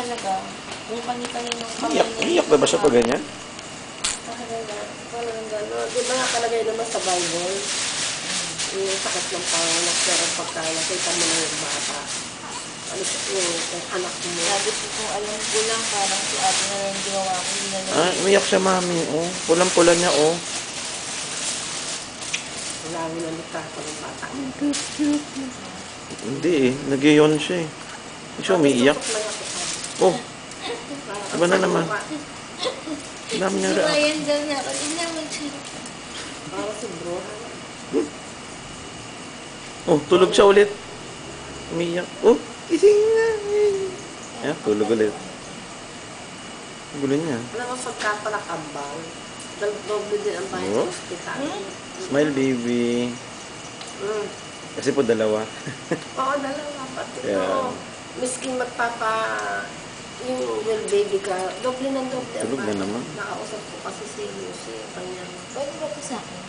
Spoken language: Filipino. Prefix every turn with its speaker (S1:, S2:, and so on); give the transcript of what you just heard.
S1: talaga. Yung kani-kaninong kamay
S2: Iyak, iyak ba siya pa ganyan?
S3: Parang gano'n. Di ba nakalagay naman sa Bible? Yung sakit ng panganak, pero pagka nakita mo na yung bata, ano sa yung anak mo.
S1: Sabi ko kung alam ko lang, parang si ate na lang yung ginawa ko. Hindi na lang.
S2: Ah, umiyak siya, mami. Oh, pulang-pula niya, oh.
S3: Wala mo na nagkaka ng bata.
S2: Hindi eh, nag-iyon siya eh. Hindi siya umiiyak. Oh, iba na naman. Ang dami niya react.
S1: Ayan daw na ako. Hindi naman siya.
S3: Para si bro.
S2: Oh, tulog siya ulit. Umiiyak. Oh, gising na. Ayan, tulog ulit. Ang gulo niya.
S3: Alam mo, pagkapalakambang, doble din ang bahay
S2: Oh.
S3: sa hospital.
S2: Smile, baby. Kasi po dalawa.
S3: Oo, dalawa. Pati
S2: Yeah.
S3: miskin yung well baby ka, doble ng doble.
S2: Tulog na naman.
S3: Nakausap ko kasi si Lucy, kanya.
S1: Pwede ba ito sa akin?